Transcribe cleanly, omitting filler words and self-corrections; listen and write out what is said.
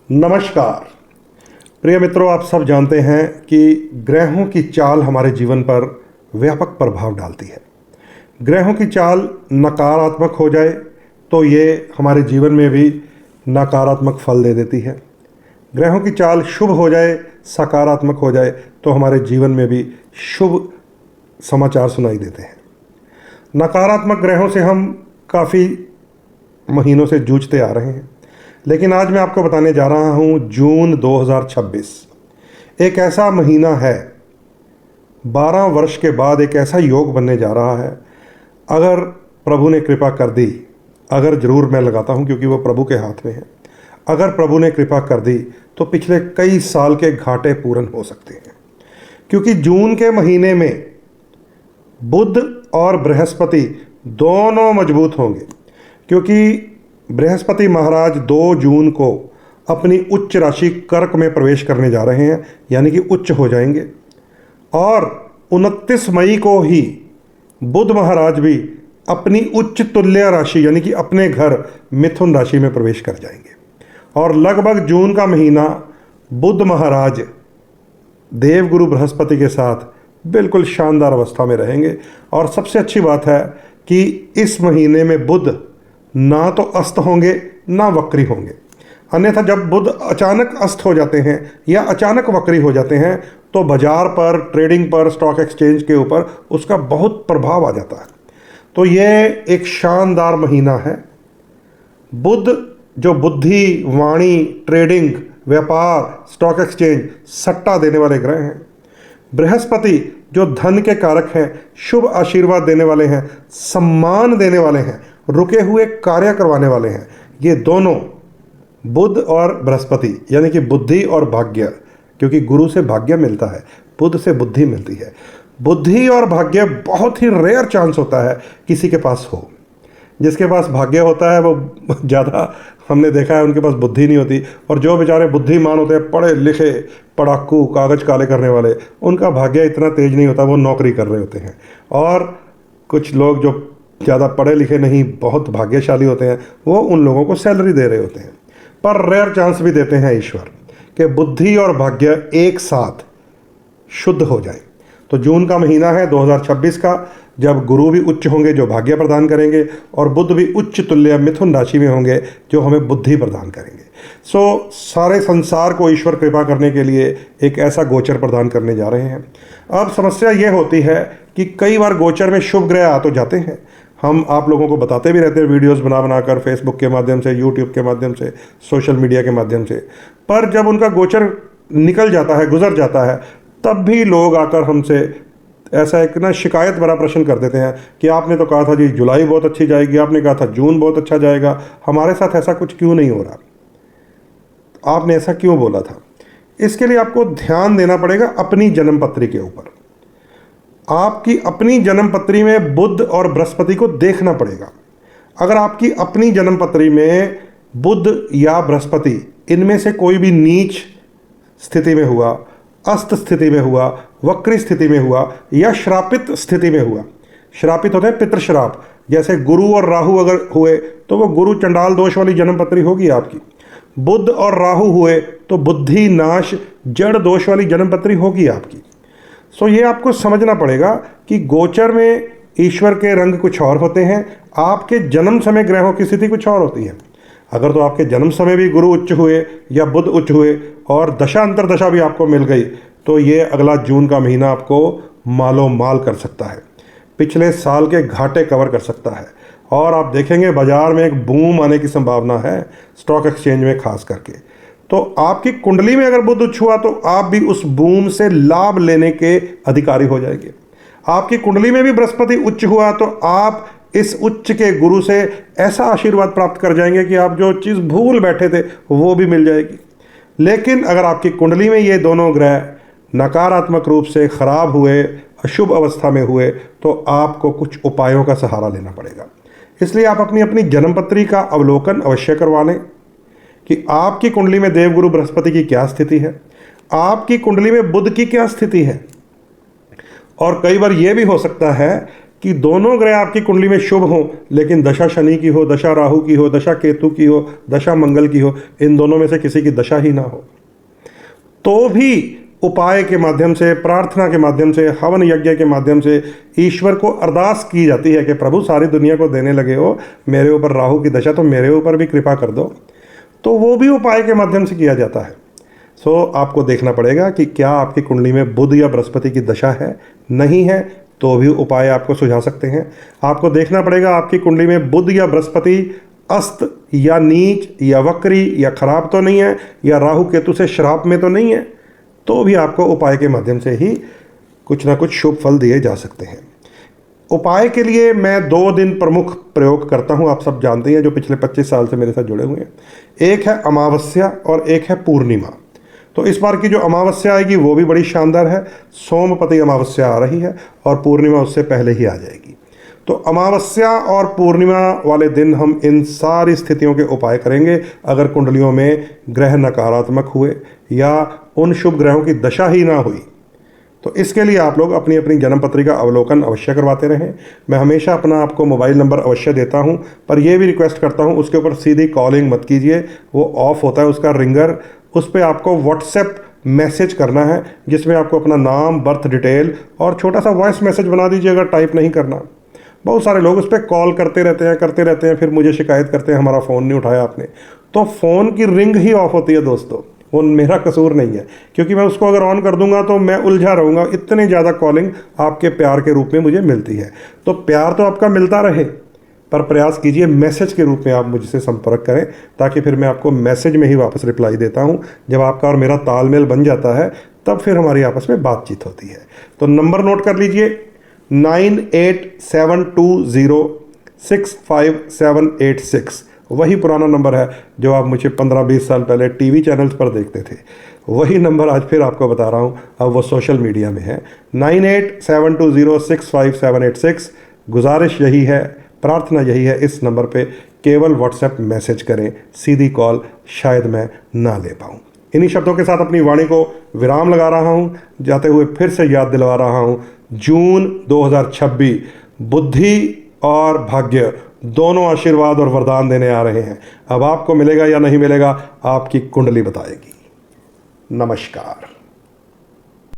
नमस्कार प्रिय मित्रों, आप सब जानते हैं कि ग्रहों की चाल हमारे जीवन पर व्यापक प्रभाव डालती है। ग्रहों की चाल नकारात्मक हो जाए तो ये हमारे जीवन में भी नकारात्मक फल दे देती है। ग्रहों की चाल शुभ हो जाए, सकारात्मक हो जाए तो हमारे जीवन में भी शुभ समाचार सुनाई देते हैं। नकारात्मक ग्रहों से हम काफ़ी महीनों से जूझते आ रहे हैं, लेकिन आज मैं आपको बताने जा रहा हूँ जून 2026 एक ऐसा महीना है, 12 वर्ष के बाद एक ऐसा योग बनने जा रहा है। अगर प्रभु ने कृपा कर दी, अगर ज़रूर मैं लगाता हूँ क्योंकि वो प्रभु के हाथ में है, अगर प्रभु ने कृपा कर दी तो पिछले कई साल के घाटे पूर्ण हो सकते हैं। क्योंकि जून के महीने में बुध और बृहस्पति दोनों मजबूत होंगे, क्योंकि बृहस्पति महाराज 2 जून को अपनी उच्च राशि कर्क में प्रवेश करने जा रहे हैं, यानी कि उच्च हो जाएंगे। और 29 मई को ही बुध महाराज भी अपनी उच्च तुल्य राशि यानी कि अपने घर मिथुन राशि में प्रवेश कर जाएंगे। और लगभग जून का महीना बुध महाराज देवगुरु बृहस्पति के साथ बिल्कुल शानदार अवस्था में रहेंगे। और सबसे अच्छी बात है कि इस महीने में बुध ना तो अस्त होंगे ना वक्री होंगे। अन्यथा जब बुध अचानक अस्त हो जाते हैं या अचानक वक्री हो जाते हैं तो बाजार पर, ट्रेडिंग पर, स्टॉक एक्सचेंज के ऊपर उसका बहुत प्रभाव आ जाता है। तो ये एक शानदार महीना है। बुध जो बुद्धि, वाणी, ट्रेडिंग, व्यापार, स्टॉक एक्सचेंज, सट्टा देने वाले ग्रह हैं। बृहस्पति जो धन के कारक हैं, शुभ आशीर्वाद देने वाले हैं, सम्मान देने वाले हैं, रुके हुए कार्य करवाने वाले हैं। ये दोनों बुध और बृहस्पति यानी कि बुद्धि और भाग्य, क्योंकि गुरु से भाग्य मिलता है, बुध से बुद्धि मिलती है। बुद्धि और भाग्य बहुत ही रेयर चांस होता है किसी के पास हो। जिसके पास भाग्य होता है वो ज़्यादा, हमने देखा है, उनके पास बुद्धि नहीं होती। और जो बेचारे बुद्धिमान होते हैं, पढ़े लिखे, पढ़ाकू, कागज़ काले करने वाले, उनका भाग्य इतना तेज नहीं होता, वो नौकरी कर रहे होते हैं। और कुछ लोग जो ज़्यादा पढ़े लिखे नहीं, बहुत भाग्यशाली होते हैं, वो उन लोगों को सैलरी दे रहे होते हैं। पर रेयर चांस भी देते हैं ईश्वर कि बुद्धि और भाग्य एक साथ शुद्ध हो जाए। तो जून का महीना है 2026 का, जब गुरु भी उच्च होंगे जो भाग्य प्रदान करेंगे, और बुध भी उच्च तुल्य मिथुन राशि में होंगे जो हमें बुद्धि प्रदान करेंगे। सारे संसार को ईश्वर कृपा करने के लिए एक ऐसा गोचर प्रदान करने जा रहे हैं। अब समस्या ये होती है कि कई बार गोचर में शुभ ग्रह आ तो जाते हैं, हम आप लोगों को बताते भी रहते हैं वीडियोस बना बनाकर, फेसबुक के माध्यम से, यूट्यूब के माध्यम से, सोशल मीडिया के माध्यम से। पर जब उनका गोचर निकल जाता है, गुजर जाता है, तब भी लोग आकर हमसे ऐसा एक शिकायत भरा प्रश्न कर देते हैं कि आपने तो कहा था जी जुलाई बहुत अच्छी जाएगी, आपने कहा था जून बहुत अच्छा जाएगा, हमारे साथ ऐसा कुछ क्यों नहीं हो रहा, आपने ऐसा क्यों बोला था। इसके लिए आपको ध्यान देना पड़ेगा अपनी जन्म पत्री के ऊपर। आपकी अपनी जन्म पत्री में बुध और बृहस्पति को देखना पड़ेगा। अगर आपकी अपनी जन्म पत्री में बुध या बृहस्पति इनमें से कोई भी नीच स्थिति में हुआ, अस्त स्थिति में हुआ, वक्री स्थिति में हुआ या श्रापित स्थिति में हुआ, श्रापित होते हैं पितृश्राप, जैसे गुरु और राहु अगर हुए तो वो गुरु चंडाल दोष वाली जन्म पत्री होगी आपकी। बुध और राहु हुए तो बुद्धि नाश जड़ दोष वाली जन्म पत्री होगी आपकी। ये आपको समझना पड़ेगा कि गोचर में ईश्वर के रंग कुछ और होते हैं, आपके जन्म समय ग्रहों की स्थिति कुछ और होती है। अगर तो आपके जन्म समय भी गुरु उच्च हुए या बुध उच्च हुए और दशा अंतरदशा भी आपको मिल गई तो ये अगला जून का महीना आपको मालो माल कर सकता है, पिछले साल के घाटे कवर कर सकता है। और आप देखेंगे बाजार में एक बूम आने की संभावना है, स्टॉक एक्सचेंज में खास करके। तो आपकी कुंडली में अगर बुध उच्च हुआ तो आप भी उस बूम से लाभ लेने के अधिकारी हो जाएंगे। आपकी कुंडली में भी बृहस्पति उच्च हुआ तो आप इस उच्च के गुरु से ऐसा आशीर्वाद प्राप्त कर जाएंगे कि आप जो चीज़ भूल बैठे थे वो भी मिल जाएगी। लेकिन अगर आपकी कुंडली में ये दोनों ग्रह नकारात्मक रूप से खराब हुए, अशुभ अवस्था में हुए, तो आपको कुछ उपायों का सहारा लेना पड़ेगा। इसलिए आप अपनी अपनी जन्मपत्री का अवलोकन अवश्य करवा लें कि आपकी कुंडली में देवगुरु बृहस्पति की क्या स्थिति है, आपकी कुंडली में बुध की क्या स्थिति है। और कई बार यह भी हो सकता है कि दोनों ग्रह आपकी कुंडली में शुभ हों, लेकिन दशा शनि की हो, दशा राहु की हो, दशा केतु की हो, दशा मंगल की हो, इन दोनों में से किसी की दशा ही ना हो, तो भी उपाय के माध्यम से, प्रार्थना के माध्यम से, हवन यज्ञ के माध्यम से ईश्वर को अरदास की जाती है कि प्रभु सारी दुनिया को देने लगे हो, मेरे ऊपर राहु की दशा, तो मेरे ऊपर भी कृपा कर दो। तो वो भी उपाय के माध्यम से किया जाता है। आपको देखना पड़ेगा कि क्या आपकी कुंडली में बुध या बृहस्पति की दशा है, नहीं है तो भी उपाय आपको सुझा सकते हैं। आपको देखना पड़ेगा आपकी कुंडली में बुध या बृहस्पति अस्त या नीच या वक्री या खराब तो नहीं है, या राहु केतु से श्राप में तो नहीं है, तो भी आपको उपाय के माध्यम से ही कुछ ना कुछ शुभ फल दिए जा सकते हैं। उपाय के लिए मैं 2 दिन प्रमुख प्रयोग करता हूं, आप सब जानते हैं जो पिछले 25 साल से मेरे साथ जुड़े हुए हैं। एक है अमावस्या और एक है पूर्णिमा। तो इस बार की जो अमावस्या आएगी वो भी बड़ी शानदार है, सोमपति अमावस्या आ रही है और पूर्णिमा उससे पहले ही आ जाएगी। तो अमावस्या और पूर्णिमा वाले दिन हम इन सारी स्थितियों के उपाय करेंगे। अगर कुंडलियों में ग्रह नकारात्मक हुए या उन शुभ ग्रहों की दशा ही ना हुई, तो इसके लिए आप लोग अपनी अपनी जन्म पत्रिका अवलोकन अवश्य करवाते रहें। मैं हमेशा अपना आपको मोबाइल नंबर अवश्य देता हूं, पर यह भी रिक्वेस्ट करता हूं उसके ऊपर सीधी कॉलिंग मत कीजिए, वो ऑफ होता है उसका रिंगर। उस पर आपको व्हाट्सएप मैसेज करना है जिसमें आपको अपना नाम, बर्थ डिटेल और छोटा सा वॉइस मैसेज बना दीजिए अगर टाइप नहीं करना। बहुत सारे लोग उस पर कॉल करते रहते हैं, फिर मुझे शिकायत करते हैं हमारा फ़ोन नहीं उठाया आपने। तो फ़ोन की रिंग ही ऑफ होती है दोस्तों, वो मेरा कसूर नहीं है, क्योंकि मैं उसको अगर ऑन कर दूंगा तो मैं उलझा रहूँगा। इतनी ज़्यादा कॉलिंग आपके प्यार के रूप में मुझे मिलती है। तो प्यार तो आपका मिलता रहे, पर प्रयास कीजिए मैसेज के रूप में आप मुझसे संपर्क करें, ताकि फिर मैं आपको मैसेज में ही वापस रिप्लाई देता हूं। जब आपका और मेरा तालमेल बन जाता है तब फिर हमारी आपस में बातचीत होती है। तो नंबर नोट कर लीजिए, 9872065786, वही पुराना नंबर है जो आप मुझे 15-20 साल पहले टीवी चैनल्स पर देखते थे। वही नंबर आज फिर आपको बता रहा हूं, अब वो सोशल मीडिया में है, 9872065786। गुजारिश यही है, प्रार्थना यही है, इस नंबर पे केवल व्हाट्सएप मैसेज करें, सीधी कॉल शायद मैं ना ले पाऊँ। इन्हीं शब्दों के साथ अपनी वाणी को विराम लगा रहा हूँ, जाते हुए फिर से याद दिलवा रहा हूँ, जून 2026 बुद्धि और भाग्य दोनों आशीर्वाद और वरदान देने आ रहे हैं। अब आपको मिलेगा या नहीं मिलेगा, आपकी कुंडली बताएगी। नमस्कार।